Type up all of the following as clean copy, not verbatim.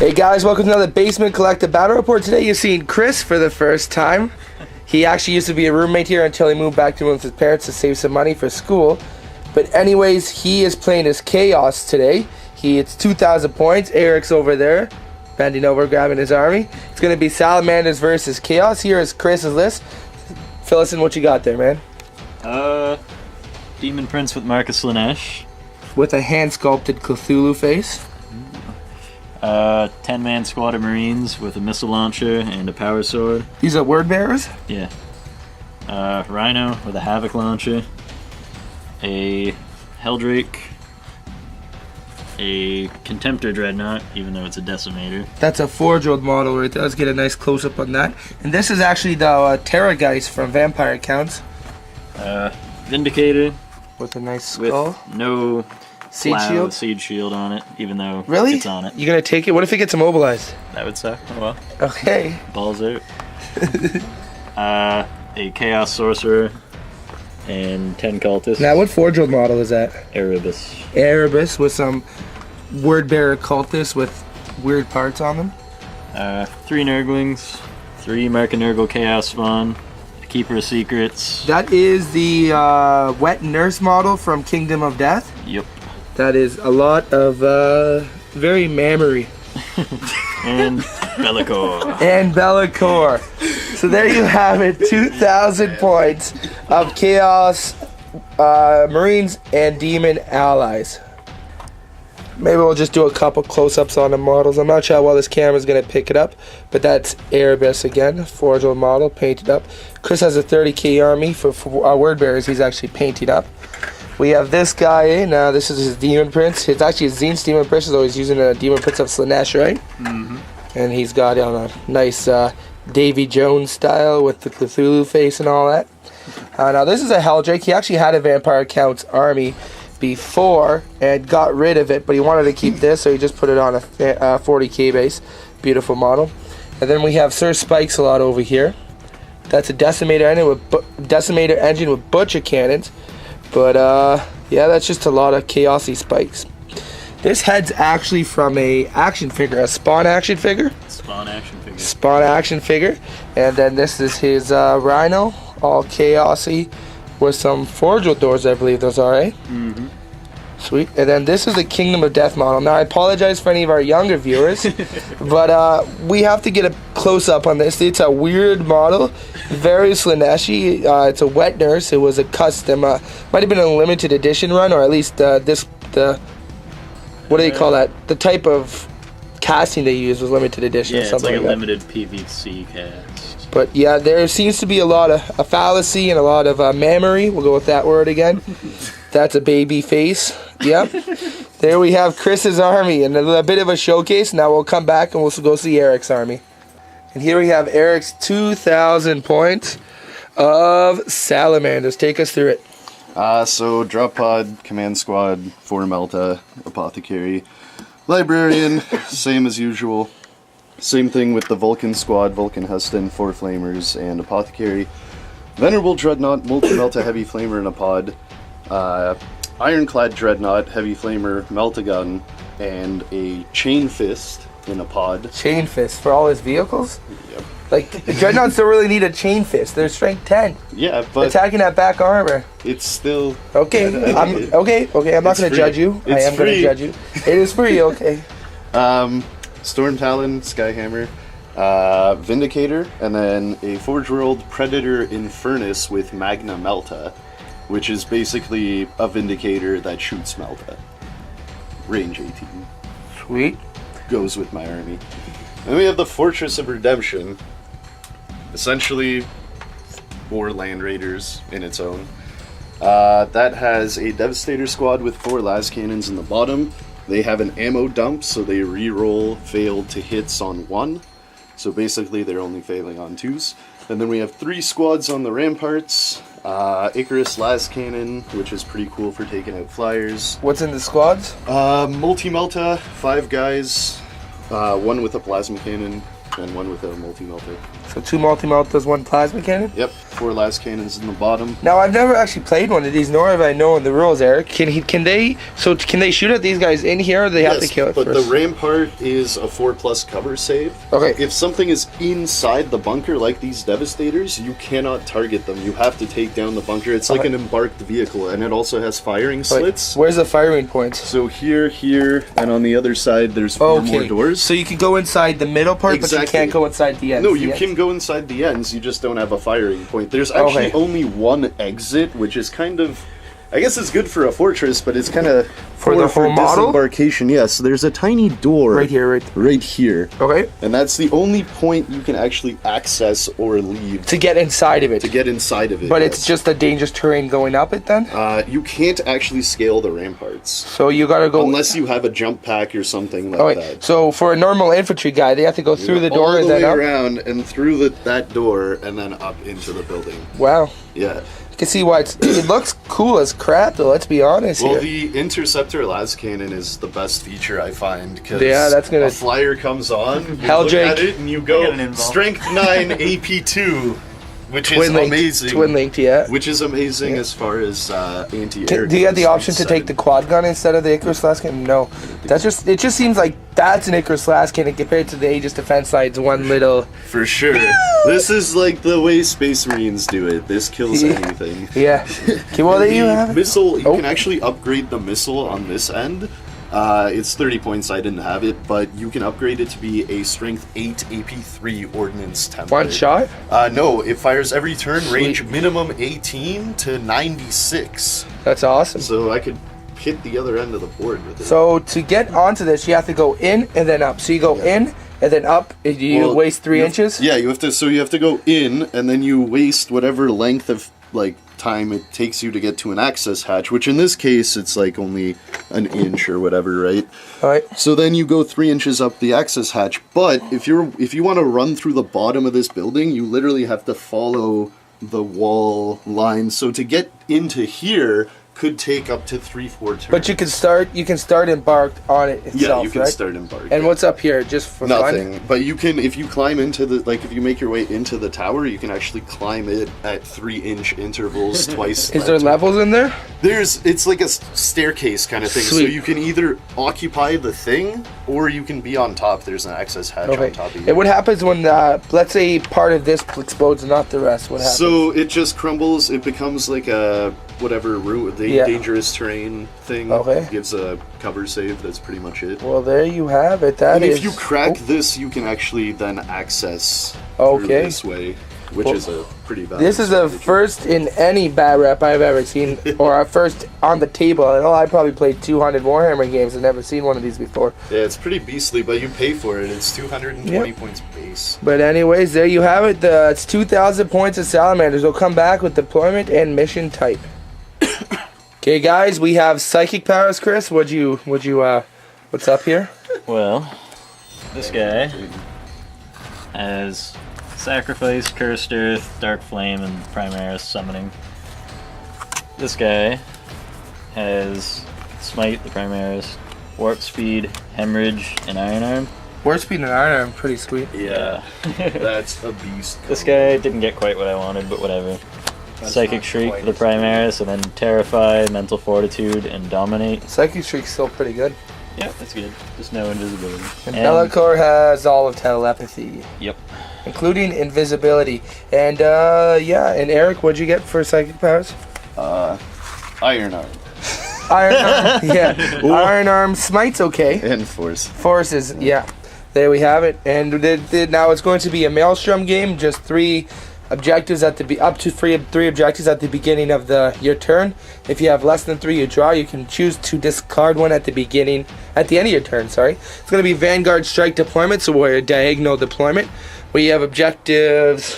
Hey guys, welcome to another Basement Collective Battle Report. Today you're seeing Chris for the first time. He actually used to be a roommate here until he moved back to with his parents to save some money for school. But anyways, he is playing as Chaos today. It's 2,000 points. Eric's over there, bending over, grabbing his army. It's going to be Salamanders versus Chaos. Here is Chris's list. Fill us in what you got there, man. Demon Prince with Marcus Lanesh. With a hand-sculpted Cthulhu face. 10-man squad of Marines with a missile launcher and a power sword. These are word bearers? Yeah. Rhino with a Havoc launcher. A Helldrake. A Contemptor Dreadnought, even though it's a Decimator. That's a Forge-Old model right there. Let's get a nice close-up on that. And this is actually the Terrorgeist from Vampire Counts. Vindicator. With a nice skull. With no siege shield on it, even though really? It's on it. You gonna take it? What if it gets immobilized? That would suck. Oh well. Okay. Balls out. A Chaos Sorcerer and 10 Cultists. Now, what Forge-Old model is that? Erebus. Erebus with some word-bearer cultists with weird parts on them. 3 Nurglings, 3 Mark and Nurgle Chaos Spawn, a Keeper of Secrets. That is the Wet Nurse model from Kingdom of Death. Yep. That is a lot of very mammary. And Bellicor. And Bellicor. So there you have it, 2,000 points of Chaos Marines and Demon allies. Maybe we'll just do a couple close-ups on the models. I'm not sure how well this camera's going to pick it up, but that's Erebus again, Forge-Old model, painted up. Chris has a 30k army for word bearers. He's actually painted up. We have this guy, now this is his Demon Prince. It's actually his Zin's Demon Prince, so he's using a Demon Prince of Slanesh, right? Mm-hmm. And he's got on a nice Davy Jones style with the Cthulhu face and all that. Now this is a Helldrake. He actually had a Vampire Counts army before and got rid of it, but he wanted to keep this, so he just put it on a 40k base. Beautiful model. And then we have Sir Spikes a lot over here. That's a Decimator engine with Butcher cannons. But yeah, that's just a lot of chaosy spikes. This head's actually from a action figure, a Spawn action figure. Spawn action figure. Spawn action figure. And then this is his Rhino, all chaosy, with some Forge-Old doors, I believe those are, eh? Mm-hmm. Sweet. And then this is the Kingdom of Death model. Now, I apologize for any of our younger viewers, but we have to get a close-up on this. It's a weird model, very Slaneshi. It's a Wet Nurse. It was a custom, might have been a limited edition run, or at least what do they call that? The type of casting they used was limited edition. Yeah, or something it's like a that. limited PVC cast. But yeah, there seems to be a lot of a fallacy and a lot of mammary. We'll go with that word again. That's a baby face. Yep. There we have Chris's army and a bit of a showcase. Now we'll come back and we'll go see Eric's army. And here we have Eric's 2,000 points of Salamanders. Take us through it. So Drop Pod, Command Squad, 4 Melta, Apothecary, Librarian, same as usual. Same thing with the Vulcan Squad, Vulcan Huston, 4 Flamers, and Apothecary. Venerable Dreadnought, Multi-Melta, Heavy Flamer in a pod. Ironclad Dreadnought, Heavy Flamer, Meltagun, and a Chain Fist in a pod. Chain Fist for all his vehicles? Yep. Like, Dreadnoughts don't really need a Chain Fist. They're strength 10. Yeah, but attacking that back armor. It's still... Okay, I'm not going to judge you. I am going to judge you. It is free, okay. Storm Talon, Skyhammer, Vindicator, and then a Forge World Predator Infernus with Magna Melta, which is basically a Vindicator that shoots Melta. Range 18. Sweet. Goes with my army. Then we have the Fortress of Redemption. Essentially, 4 Land Raiders in its own. That has a Devastator squad with 4 las cannons in the bottom. They have an ammo dump, so they re-roll failed to hits on 1. So basically, they're only failing on 2s. And then we have 3 squads on the ramparts. Icarus las cannon, which is pretty cool for taking out flyers. What's in the squads? Multi-Melta, 5 guys. 1 with a plasma cannon, and one without a multi-melter. So 2 multi-meltas, 1 plasma cannon? Yep, 4 last cannons in the bottom. Now, I've never actually played one of these, nor have I known the rules, Eric. Can they shoot at these guys in here, or do they have to kill it but first? the rampart is a 4+ cover save. Okay. If something is inside the bunker, like these Devastators, you cannot target them. You have to take down the bunker. It's like an embarked vehicle, and it also has firing slits. Where's the firing point? So here, and on the other side, there's 4 more doors. So you can go inside the middle part, but you can't go inside the ends. No, you can go inside the ends, you just don't have a firing point. There's actually only one exit, which is kind of... I guess it's good for a fortress, but it's kind of for the whole model disembarkation. Yes, yeah, so there's a tiny door right here. Okay, and that's the only point you can actually access or leave to get inside of it. But it's just a dangerous terrain going up it. Then you can't actually scale the ramparts. So you gotta go unless you have a jump pack or something like that. So for a normal infantry guy, they have to go through the door all the way up around and through that door and then up into the building. Wow. Yeah. You can see why it looks cool as crap, though. Let's be honest here. Well, the Interceptor las cannon is the best feature I find, because that's gonna... a flyer comes on, you Hell, look Jake. at it, and you go Strength 9 AP2, which is amazing. Twin linked, yeah. Which is amazing as far as anti-air. Do you have the option to take the quad gun instead of the Icarus las cannon? No. It just seems like that's an Icarus las cannon compared to the Aegis Defense Side's one little... For sure. This is like the way Space Marines do it. This kills anything. Yeah. Okay, well, there you have it. Missile, you can actually upgrade the missile on this end. It's 30 points, I didn't have it, but you can upgrade it to be a Strength 8 AP3 Ordnance template. One shot? No, it fires every turn, range minimum 18 to 96. That's awesome. So I could hit the other end of the board with it. So to get onto this, you have to go in and then up. So you go in and then up. You waste 3 inches? Yeah, you have to go in, and then you waste whatever length of time it takes you to get to an access hatch, which in this case it's like only an inch or whatever, right? All right. So then you go 3 inches up the access hatch, but if you want to run through the bottom of this building, you literally have to follow the wall line. So to get into here could take up to 3-4 turns. But you can start embarked on it itself, yeah, you can right? start embarked. And what's up here, just for nothing? fun? But you can, if you climb into the, if you make your way into the tower, you can actually climb it at 3-inch intervals twice. Is there levels in there? It's like a staircase kind of thing. Sweet. So you can either occupy the thing, or you can be on top. There's an access hatch on top of you. And what happens when, let's say, part of this explodes and not the rest? What happens? So it just crumbles. It becomes like a dangerous terrain thing. Okay. Gives a cover save. That's pretty much it. Well, there you have it. If you crack this, you can actually then access through this way, which is a pretty bad. This is a first in any Batrep I've ever seen, or a first on the table. I know I probably played 200 Warhammer games and never seen one of these before. Yeah, it's pretty beastly, but you pay for it. It's 220 points base. But anyways, there you have it. It's 2,000 points of Salamanders. We'll come back with deployment and mission type. Okay, guys, we have psychic powers. Chris, what's up here? Well, this guy has Sacrifice, Cursed Earth, Dark Flame, and Primaris Summoning. This guy has Smite, the Primaris, Warp Speed, Hemorrhage, and Iron Arm. Warp Speed and Iron Arm, pretty sweet. Yeah. That's a beast. This guy didn't get quite what I wanted, but whatever. Psychic Shriek for the Primaris, and then Terrify, Mental Fortitude, and Dominate. Psychic Shriek's still pretty good. Yeah, that's good. Just no invisibility. And Bellacore has all of telepathy. Yep. Including invisibility. And and Eric, what'd you get for psychic powers? Iron Arm. Iron Arm, yeah. Iron Arm, Smite's okay. And Force. Forces, yeah. There we have it. And now it's going to be a Maelstrom game, just 3 objectives up to three objectives at the beginning of your turn. If you have less than 3, you draw. You can choose to discard one at the end of your turn. Sorry, it's going to be Vanguard Strike deployment, so we're a diagonal deployment. We have objectives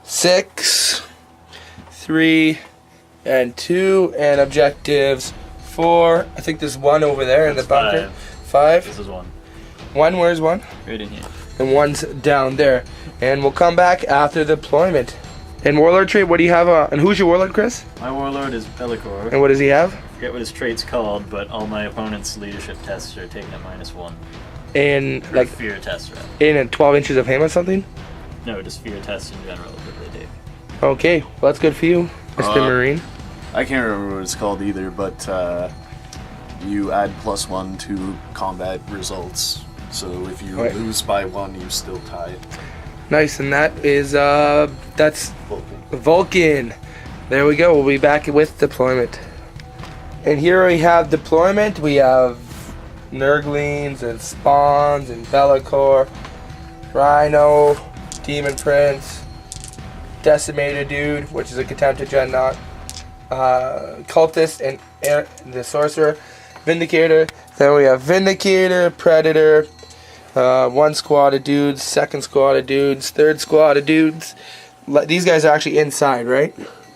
6, 3, and 2, and objectives 4. I think there's 1 over there in the bunker. 5. This is 1. 1. Where's 1? Right in here. And 1's down there. And we'll come back after deployment. And Warlord trait, what do you have? And who's your Warlord, Chris? My Warlord is Bellacore. And what does he have? I forget what his trait's called, but all my opponent's leadership tests are taken at -1. in like fear test round. in 12 inches of him or something? No, just fear tests in general that they take. Okay, well that's good for you, Mr. Marine. I can't remember what it's called either, but you add +1 to combat results. So if you Right. lose by 1, you still tie. Nice, and that is that's Vulcan. Vulcan. There we go. We'll be back with deployment. And here we have deployment. We have Nurglings and Spawns and Be'lakor, Rhino, Demon Prince, Decimator Dude, which is a contempted Dreadnought, Cultist, and the Sorcerer, Vindicator. Then we have Vindicator, Predator, one squad of dudes, second squad of dudes, third squad of dudes. These guys are actually inside, right?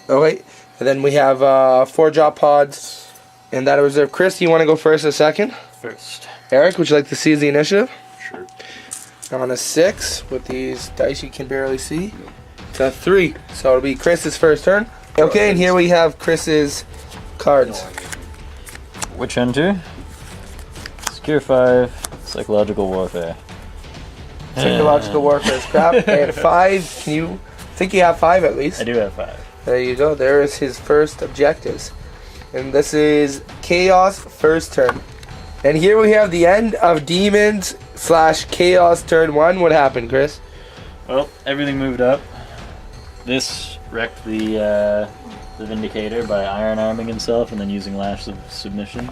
Oh wait. And then we have 4 drop pods. And that reserve. Chris, you want to go first or second? First. Eric, would you like to seize the initiative? Sure. On a 6 with these dice you can barely see. It's a 3. So it'll be Chris's first turn. Okay, and here we have Chris's cards. Which enter? Secure 5, Psychological Warfare. Psychological warfare is crap. And 5, can you think you have 5 at least? I do have 5. There you go. There is his first objectives. And this is Chaos first turn. And here we have the end of Demons / Chaos turn 1. What happened, Chris? Well, everything moved up. This wrecked the Vindicator by iron arming himself and then using Lash of Submission.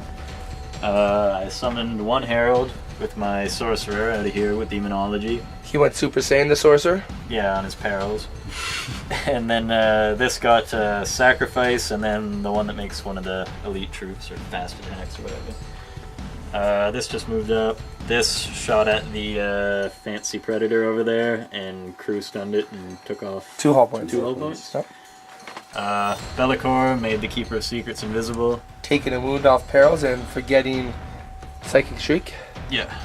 I summoned 1 Herald with my Sorcerer out of here with Demonology. He went Super Saiyan, the Sorcerer. Yeah, on his perils. And then this got Sacrifice, and then the one that makes one of the elite troops, or fast attacks, or whatever. This just moved up. This shot at the fancy Predator over there, and crew stunned it and took off 2 hull points. 2 hull points. Yep. Be'lakor made the Keeper of Secrets invisible. Taking a wound off perils and forgetting Psychic Shriek. Yeah.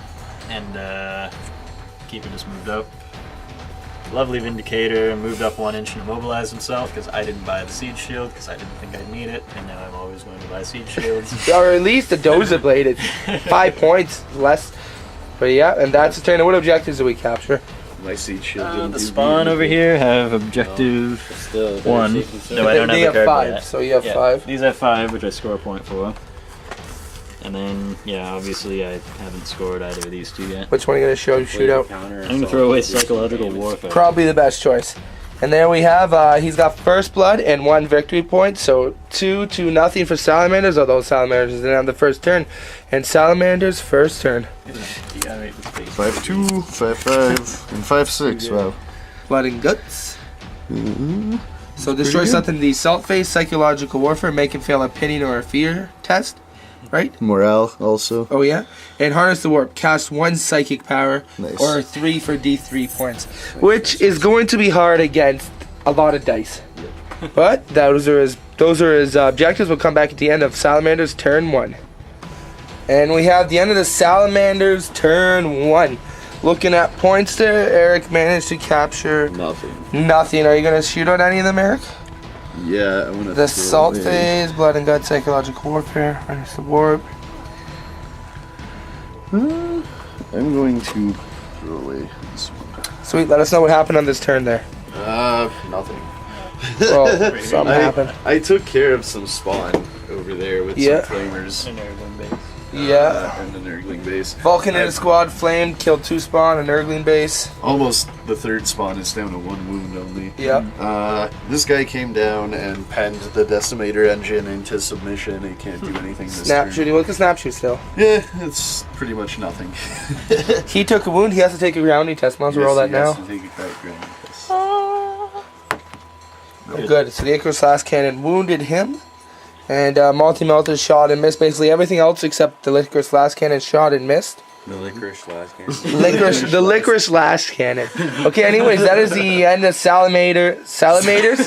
And Keeper just moved up. Lovely Vindicator moved up 1 inch and immobilized himself because I didn't buy the Siege Shield because I didn't think I'd need it, and now I'm always going to buy Siege Shields. Or at least a Doza Blade at 5 points less. But yeah, and that's the turn. What objectives do we capture? My Siege Shield didn't The do Spawn over anything. here have objective Still, 1. No, I don't They have have the card 5, yet. so you have Yeah, 5. These have 5, which I score a point for. And then, yeah, obviously I haven't scored either of these 2 yet. Which one are you going to show shootout? I'm going to throw away Psychological Warfare. Probably the best choice. And there we have, he's got first blood and 1 victory point, so 2-0 for Salamanders, although Salamanders didn't have the first turn. And Salamanders first turn. You gotta make the space. 5-2, 5-5, and 5-6. Wow. Blood and guts. So destroy something in the assault phase, psychological warfare, make him fail a pinning or a fear test, right? Morale also. Oh yeah. And harness the warp, cast 1 psychic power, Nice. or 3 for D3 points, which is going to be hard against a lot of dice. But those are his objectives. We'll come back at the end of Salamander's turn 1. And we have the end of the Salamander's turn 1. Looking at points there, Eric managed to capture nothing. Are you going to shoot on any of them, Eric? Yeah, I'm gonna. The assault phase, blood and guts, psychological warfare, harness the warp. I'm going to throw away this one. Sweet, let us know what happened on this turn there. Nothing. Well, something happened. I took care of some spawn over there with Yeah. some flamers. An Airgun base. Yeah. And an Nurgling base. Vulcan in the squad, flamed, killed 2 spawn, an Nurgling base. Almost the 3rd spawn is down to 1 wound only. Yep. This guy came down and penned the Decimator engine into submission. He can't do anything this turn. Snapshoot, you look at snapshoot still. Yeah, it's pretty much nothing. He took a wound, he has to take a grounding test. Might as well roll that He has now. to take a background test. Oh, good. So the Icarus Last Cannon wounded him. And Multi-Melter shot and missed. Basically everything else except the Icarus Last Cannon shot and missed. The licorice last game. The Licorice Last Cannon. Okay, anyways, that is the end of Salamanders. Salamander.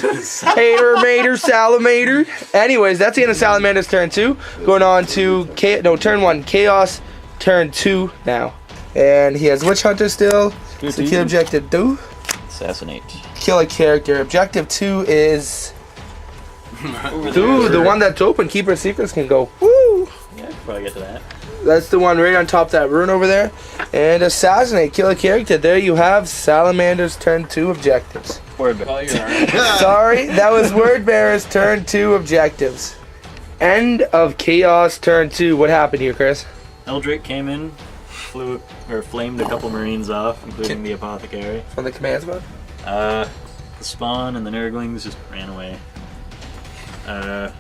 Anyways, that's the end of Salamander's turn 2. Going on to turn 1, Chaos, turn 2 now. And he has Witch Hunter still. So kill objective 2. Assassinate. Kill a character. Objective 2 is the one that's open. Keeper of Secrets can go. Woo! Yeah, probably get to that. That's the one right on top of that rune over there. And assassinate, kill a character. There you have Salamander's turn 2 objectives. Word. Sorry, that was Wordbearer's turn 2 objectives. End of Chaos turn 2. What happened here, Chris? Eldrake came in, flamed a couple Marines off, including the Apothecary. From the command spot? The Spawn and the Nurglings just ran away. A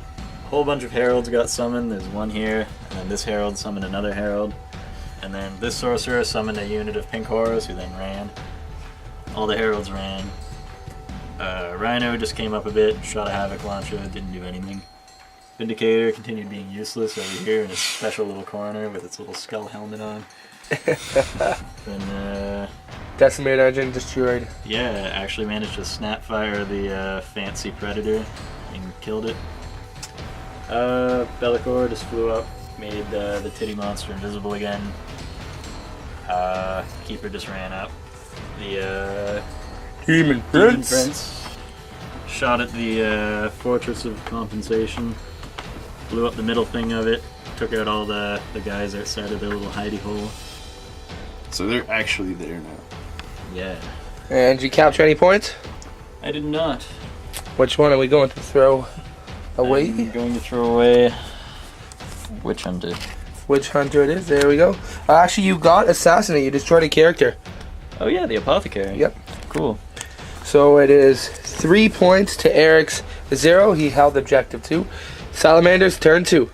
whole bunch of Heralds got summoned. There's one here, and then this Herald summoned another Herald. And then this Sorcerer summoned a unit of Pink Horrors who then ran. All the Heralds ran. Rhino just came up a bit, shot a Havoc Launcher, didn't do anything. Vindicator continued being useless over here in its special little corner with its little skull helmet on. Then, Decimator engine destroyed. yeah, actually managed to snapfire the fancy Predator and killed it. Bellicor just flew up, made the titty monster invisible again. Keeper just ran up. The Demon Demon Prince. Prince shot at the Fortress of Compensation, blew up the middle thing of it, took out all the guys outside of their little hidey hole. So they're actually there now. Yeah. And did you capture any points? I did not. Which one are we going to throw away? I'm going to throw away Witch Hunter. Which hunter it is? There we go. Actually, you got Assassinate. You destroyed a character. Oh yeah, the Apothecary. Yep. Cool. So it is 3 points to Eric's 0. He held objective 2. Salamander's turn 2.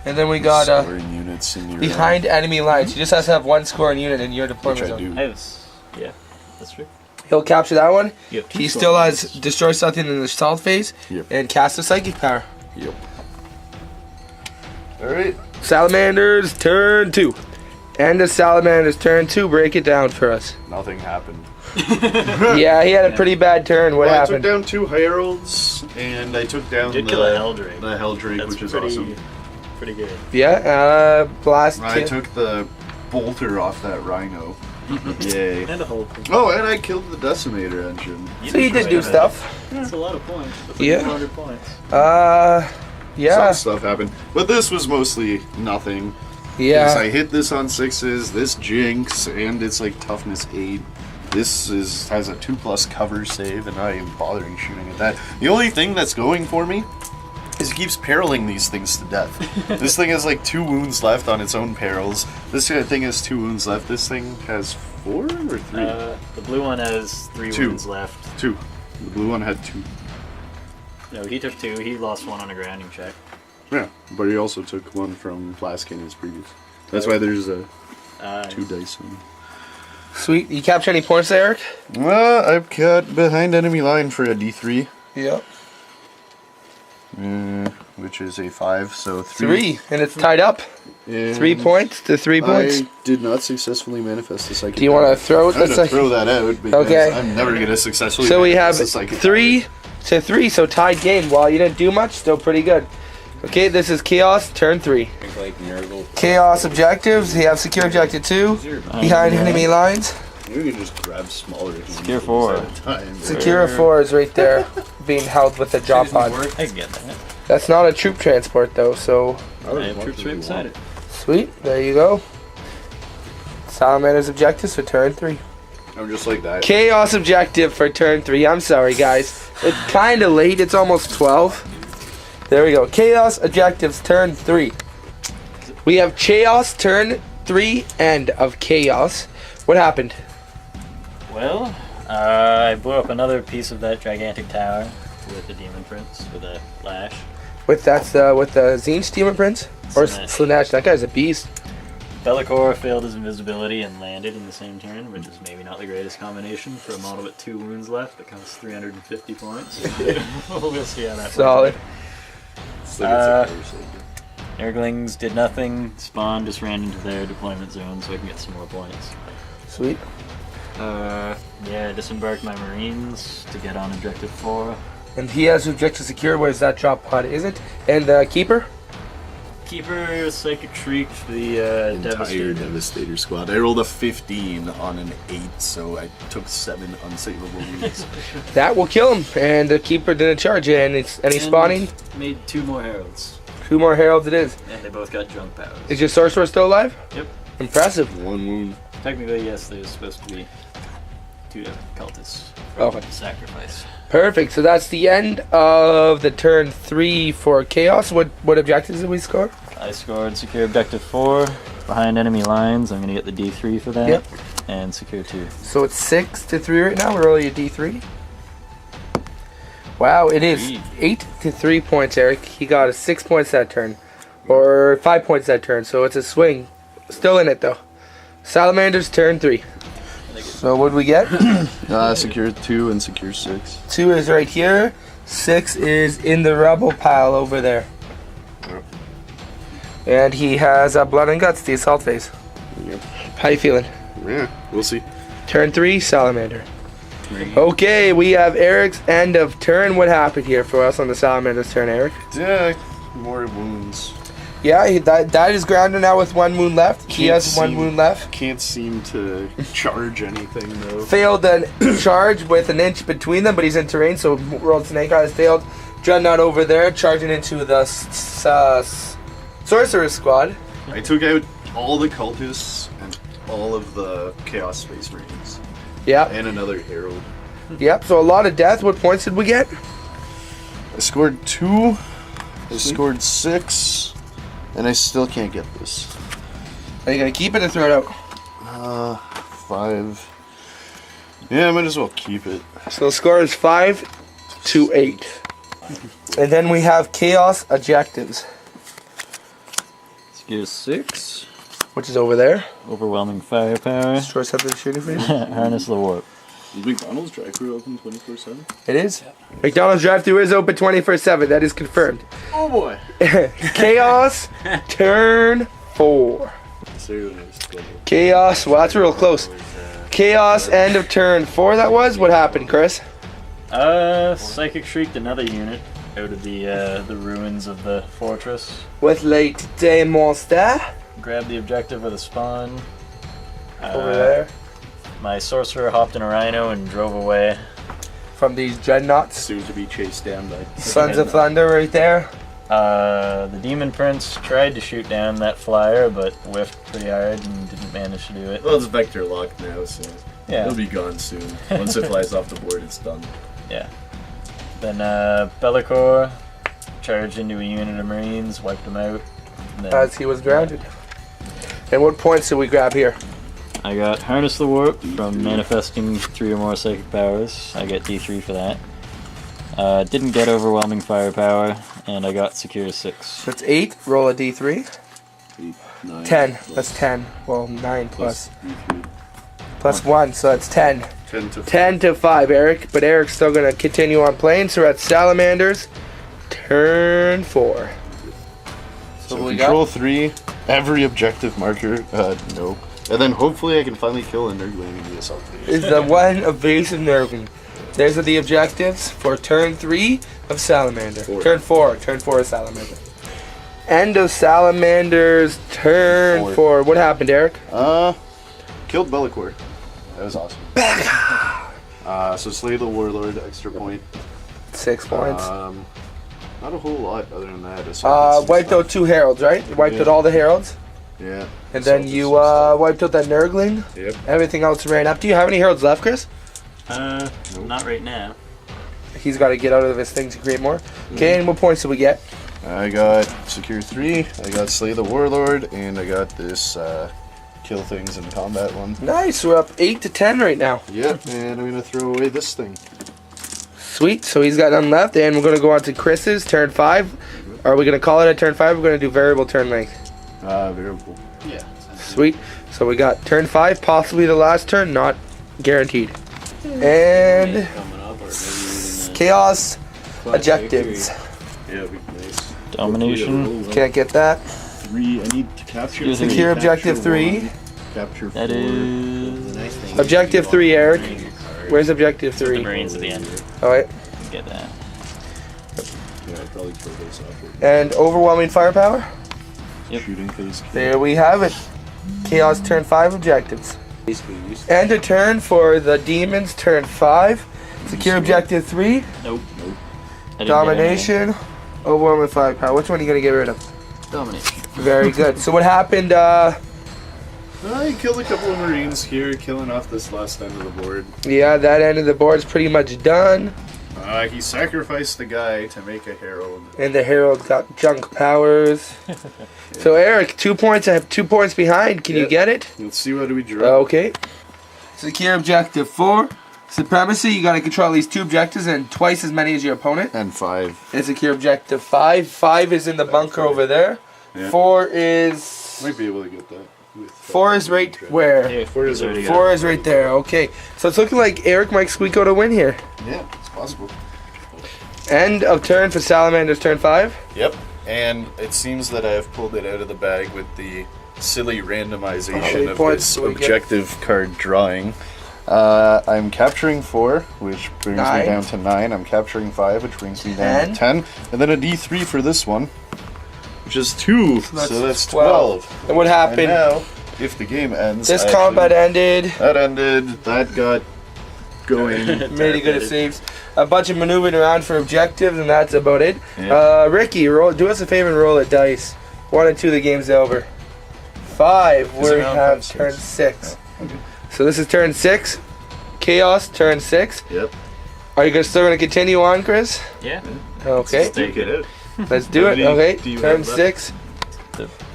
And then we got Scoring units in your behind enemy lines. He just has to have one scoring unit in your deployment which I zone. do. I have, yeah, that's true. He'll capture that one. You have two He scoring still has units. destroy something in the stealth phase Yep. and cast a psychic power. Yep. Alright. Salamander's turn 2. End of Salamander's turn 2. Break it down for us. Nothing happened. Yeah, he had a pretty bad turn. What Well, happened? I took down 2 Heralds, and I took down You did kill a Helldrake. the Helldrake, That's which is pretty, awesome. pretty good. Yeah, blast. I took the bolter off that Rhino. Yay. And a whole thing. Oh, and I killed the Decimator engine. So you did do stuff. That's a lot of points. That's Yeah. 400 points. Yeah. Some stuff happened. But this was mostly nothing. Because Yeah. I hit this on 6s, this Jinx, and it's like toughness 8. This has a 2+ cover save, and I am bothering shooting at that. The only thing that's going for me is it keeps periling these things to death. This thing has like 2 wounds left on its own perils. This thing has 2 wounds left. This thing has 4 or 3? The blue one has 3 2. wounds left. 2. The blue one had 2. No, he took 2. He lost 1 on a grounding check. Yeah, but he also took 1 from Flasking his previous. That's why there's a 2 dice on. Sweet. You capture any points there, Eric? Well, I've got behind enemy line for a D3. Yep. Which is a 5, so 3. 3. And it's tied up. And 3 points to 3 points. I did not successfully manifest the psychic. Do you want to throw it? I'm going to throw that out because Okay. I'm never going to successfully So we have manifest the psychic 3 to 3, so tied game. While you didn't do much, still pretty good. Okay, this is Chaos, turn 3. Chaos objectives. He have secure objective 2. Behind enemy lines. power. You can just grab smaller things Secure 4. at a time. Secure 4 is right there, being held with a drop pod. I can get that. That's not a troop transport though, so I have troops right beside it. sweet. There you go. Salamander's objectives for turn 3. I'm just like that. Chaos objective for turn 3. I'm sorry, guys. It's kind of late. It's almost 12. There we go. Chaos objectives turn 3. We have Chaos turn 3. End of Chaos. What happened? Well, I blew up another piece of that gigantic tower with the Demon Prince with a lash. With the Zinch Demon Prince or Slanesh. Slanesh? That guy's a beast. Bellicor failed his invisibility and landed in the same turn, which is maybe not the greatest combination for a model with 2 wounds left that costs 350 points. We'll see how that Solid. It's like it's a power save. Nurglings did nothing. Spawn just ran into their deployment zone so I can get some more points. Sweet. Yeah, disembarked my Marines to get on objective 4. And he has objective secure, whereas that drop pod isn't. And the Keeper? Keeper, Psychic Shriek, the Entire Devastator. Devastator squad. I rolled a 15 on an 8, so I took 7 unsavable wounds. That will kill him. And the Keeper didn't charge it. And he's spawning. Made 2 more Heralds. 2 more heralds it is. And they both got drunk powers. Is your sorcerer still alive? Yep. Impressive. 1 wound. Technically, yes, there's supposed to be 2 cultists from Okay. sacrifice. Perfect. So that's the end of the turn 3 for Chaos. What objectives did we score? I scored secure objective 4 behind enemy lines. I'm gonna get the D3 for that. Yep. And secure 2. So it's 6-3 right now. We're only a D3. Wow, it is 8-3 points, Eric. He got a 6 points that turn, or 5 points that turn. So it's a swing. Still in it though. Salamander's turn 3. So what do we get? Secure 2 and secure 6. 2 is right here. 6 is in the rubble pile over there. Yep. And he has blood and guts, the assault phase. Yep. How you feeling? Yeah, we'll see. Turn 3, Salamander. Okay, we have Eric's end of turn. What happened here for us on the Salamander's turn, Eric? Yeah, more wounds. Yeah, that is grounded now with 1 wound left. He has 1 wound left. Can't seem to charge anything though. Failed a charge with an inch between them, but he's in terrain, so World Snake Eyes failed. Dreadnought over there, charging into the Sorcerer Squad. I took out all the cultists and all of the Chaos Space Marines. Yep, And another Herald. yep, so a lot of death. What points did we get? I scored 2. I scored 6. And I still can't get this. Are you going to keep it or throw it out? 5. Yeah, I might as well keep it. So the score is 5-8. And then we have Chaos Objectives, Secure 6. which is over there. Overwhelming firepower. Destroy something shooting for you. Harness the warp. Is McDonald's drive-thru open 24/7? It is. McDonald's drive-thru is open 24/7. That is confirmed. Oh boy! Chaos, turn 4. Chaos, well that's real close. Chaos, end of turn 4 that was. What happened, Chris? Psychic Shrieked another unit out of the ruins of the fortress. With late day monster. Grabbed the objective with a spawn. Over there. My sorcerer hopped in a rhino and drove away. From these dreadnoughts. Soon to be chased down by Sons of Thunder right there. The Demon Prince tried to shoot down that flyer, but whiffed pretty hard and didn't manage to do it. Well, it's vector locked now, so Yeah. it'll be gone soon. Once it flies off the board, it's done. Yeah. Then Bellicor charged into a unit of Marines, wiped them out. And then As he was grounded. And what points did we grab here? I got Harness the Warp from manifesting 3 or more psychic powers. I get D3 for that. Didn't get Overwhelming Firepower, and I got Secure 6. That's 8. Roll a D3. 8, 9. 10. That's 10. Well, 9 plus. D3. Plus 1, so that's 10. 10 to 5. 10 to 5, Eric. But Eric's still going to continue on playing, so we're at Salamanders. Turn 4. So what we control 3, every objective marker, no. And then hopefully I can finally kill a Nurgling in the assault phase. Is the one evasive Nurgling. There's the objectives for turn 3 of Salamander. 4. Turn 4. Turn 4 of Salamander. End of Salamander's turn 4. 4. What happened, Eric? Killed Bellicor. That was awesome. So slay the Warlord, extra point. 6 points. Not a whole lot other than that. Assault Wiped out 2 heralds, right? You wiped out all the heralds? Yeah. And then Assault you is stuff. wiped out that Nurgling? Yep. Everything else ran up. Do you have any heralds left, Chris? Not right now. He's got to get out of his thing to create more. Okay, and what points did we get? I got Secure 3, I got Slay the Warlord, and I got this Kill Things in Combat one. Nice, we're up 8 to 10 right now. Yep, and I'm going to throw away this thing. Sweet, so he's got none left, and we're going to go on to Chris's turn 5. Are we going to call it a turn 5? We're going to do variable turn length. Variable. Yeah. Sweet, so we got turn 5, possibly the last turn, not guaranteed. And Chaos Objectives. Yeah, it'd be nice. Domination. Can't get that. 3, I need to capture Secure 3. objective capture 3. 1, Capture 4. That is Objective 3, Eric. Where's objective the 3? Marines at the end. Alright. Get that. Yeah, I'd probably throw those off. And overwhelming firepower. Yep. Shooting phase. There we have it. Chaos turn 5 objectives. End a turn for the demons turn 5. Secure objective 3. Nope. I didn't get Domination. Overwhelming firepower. Which one are you gonna get rid of? Domination. Very good. So what happened? He killed a couple of Marines here, killing off this last end of the board. Yeah, that end of the board's pretty much done. He sacrificed the guy to make a herald. And the Herald got junk powers. So Eric, 2 points. I have 2 points behind. Can you Yep. get it? Let's see what do we draw. Okay. Secure objective 4. Supremacy, you gotta control at least 2 objectives and twice as many as your opponent. And 5. And secure objective 5. 5 is in the bunker over there. Yeah. 4 is... Might be able to get that. With 4 is right where? Hey, 4 is already 4 is right there. Okay. So it's looking like Eric might squeak out a win here. Yeah, it's possible. End of turn for Salamander's turn 5. Yep. And it seems that I have pulled it out of the bag with the silly randomization of points this do we get? objective card drawing. I'm capturing 4, which brings 9. me down to 9. I'm capturing 5, which brings me down to 10. And then a D3 for this one, which is 2. So that's 12. And what And happened? now, if the game ends, This I combat actually- ended. That ended. That got going. Really good at saves. A bunch of maneuvering around for objectives, and that's about it. Yeah. Ricky, do us a favor and roll a dice. 1 and 2, the game's over. 5, Is we it on have turn turn six? 6. So this is turn 6. Chaos, turn 6. Yep. Are you still going to continue on, Chris? Yeah. Okay, Take it out. let's do it. How many Okay, do you turn have left? 6.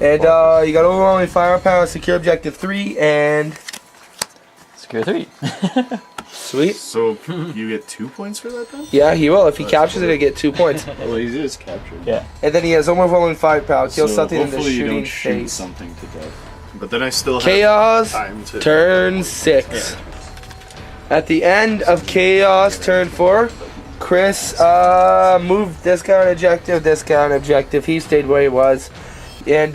And you got overwhelming firepower, secure objective 3, and Secure 3. sweet. So you get 2 points for that then? Yeah, he will. If he That's captures it, he'll get 2 points. Well, he is captured. Yeah. And then he has overwhelming firepower, kill something in the hopefully you shooting don't shoot phase. something to death. But then I still have Chaos, time to turn 6. At the end of Chaos, turn 4, Chris moved this guy on objective, this guy on objective. He stayed where he was. And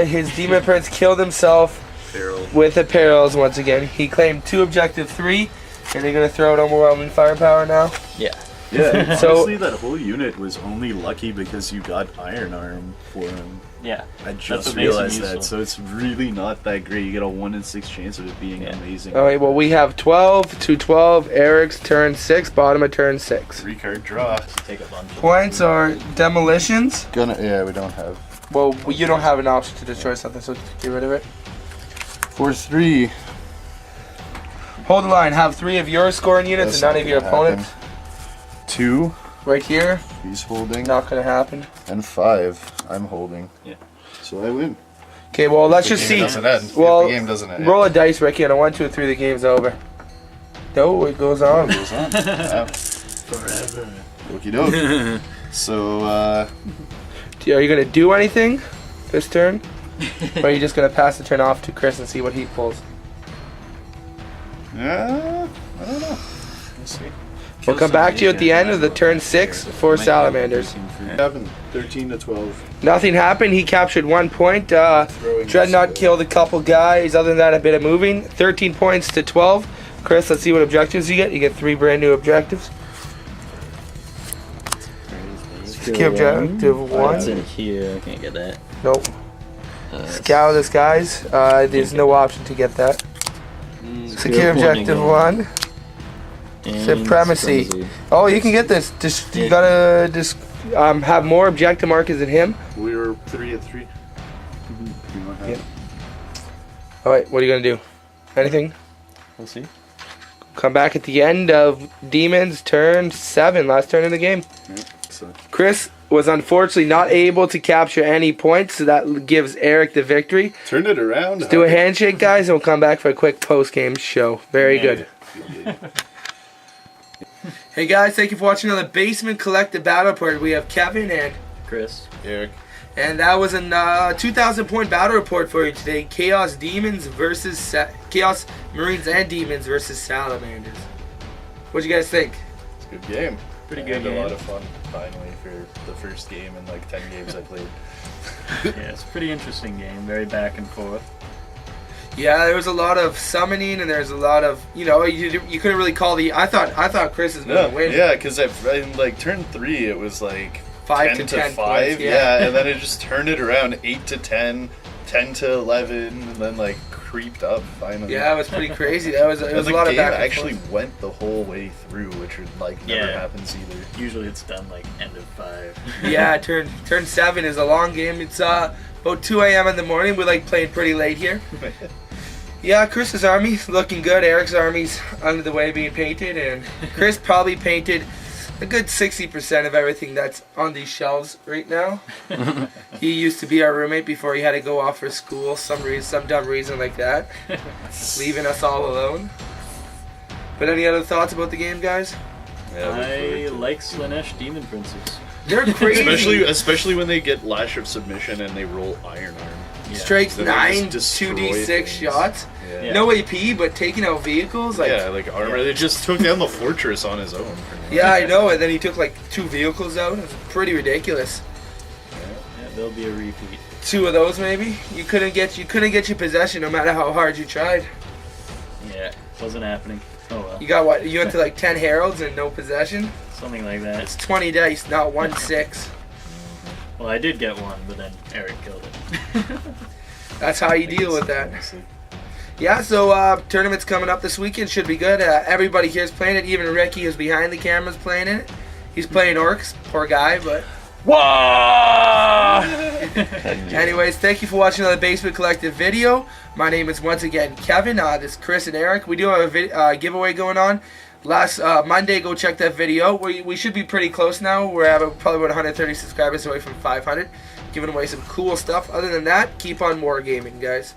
his Demon Prince killed himself Herald. with the perils once again. He claimed 2 objective 3, and they're going to throw out overwhelming firepower now. Yeah. Yeah, So- honestly, that whole unit was only lucky because you got Iron Arm for him. Yeah. I That's just what makes him realized that, useful. so it's really not that great. You get a 1 in 6 chance of it being Yeah. amazing. Alright, well, we have 12 to 12. Eric's turn 6, bottom of turn 6. 3 card draw. Take a bunch of Points are demolitions. Yeah, we don't have. Well, you don't have an option to destroy something, so get rid of it. For 3. Hold the line. Have 3 of your scoring units That's and none not of your gonna happen. opponents. 2. Right here. He's holding. Not gonna happen. And 5. I'm holding. Yeah. So I win. Okay, well, let's The just game see. doesn't end. Well, If the game doesn't end. Roll a dice, Ricky, on a 1, 2, 3, the game's over. No, it goes on. Goes on. Wow. forever. Okie doke. So, Are you gonna do anything this turn? Or are you just gonna pass the turn off to Chris and see what he pulls? yeah, I don't know. We'll see. We'll come back to you at the end of the turn 6 for Salamanders. What happened? 13 to 12. Nothing happened. He captured 1 point. Throwing Dreadnought this, killed a couple guys. Other than that, a bit of moving. 13 points to 12. Chris, let's see what objectives you get. You get 3 brand new objectives. Secure objective 1. It's in here. I can't get that. Nope. Scour the skies. There's no option to get that. Secure objective 1. And Supremacy. Oh, you can get this. Just you gotta just have more objective markers than him. We were 3 at 3. You don't have Yeah. All right, what are you gonna do? Anything? We'll see. Come back at the end of Demons turn 7, last turn in the game. So, Chris was unfortunately not able to capture any points, so that gives Eric the victory. turn it around. Let's do a handshake, guys, and we'll come back for a quick post-game show. Very good. Hey guys, thank you for watching another Basement Collective Battle Report. We have Kevin Chris. Eric. and that was a 2,000 point battle report for you today. Chaos Demons versus Chaos Marines and Demons versus Salamanders. What'd you guys think? It's a good game. Pretty I good had game. a lot of fun, finally, for the first game in like 10 games I played. Yeah, it's a pretty interesting game. Very back and forth. Yeah, there was a lot of summoning, and there's a lot of you couldn't really call the. I thought Chris was going to win. Yeah, because in like turn 3, it was like 5 10 to 10 5. points, yeah, and then it just turned it around 8 to 10. 10 to 11, and then like creeped up finally. Yeah, it was pretty crazy. It was a lot of game back and actually forth. went the whole way through, which like never happens either. Usually it's done like end of 5. Yeah, turn 7 is a long game. It's about 2 a.m. in the morning. We like playing pretty late here. Yeah, Chris's army's looking good. Eric's army's under the way being painted, and Chris probably painted a good 60% of everything that's on these shelves right now. He used to be our roommate before he had to go off for school, some dumb reason like that, leaving us all alone. But any other thoughts about the game, guys? Yeah, I like Slanesh Demon Princes. They're crazy. especially when they get Lash of Submission and they roll Iron Arm. Yeah. Strikes Then they 9, just 2d6 destroy shots. Yeah. Yeah. No AP, but taking out vehicles. Like, Yeah, like armor. They just took down the fortress on his own. yeah, I know. And then he took like 2 vehicles out. It was pretty ridiculous. Yeah, there'll be a repeat. 2 of those maybe. You couldn't get your possession no matter how hard you tried. Yeah, wasn't happening. Oh well. You got what? You went to like 10 heralds and no possession. Something like that. It's 20 dice, not 1 6. Well, I did get one, but then Eric killed it. That's how you deal with that. Yeah, so tournament's coming up this weekend. Should be good. Everybody here's playing it. Even Ricky, who's behind the camera's playing it. He's playing orcs. Poor guy, but... Whoa! Anyways, thank you for watching another Basement Collective video. My name is once again Kevin. This is Chris and Eric. We do have a giveaway going on. Last Monday, go check that video. We should be pretty close now. We're at probably about 130 subscribers away from 500. Giving away some cool stuff. Other than that, keep on wargaming, guys.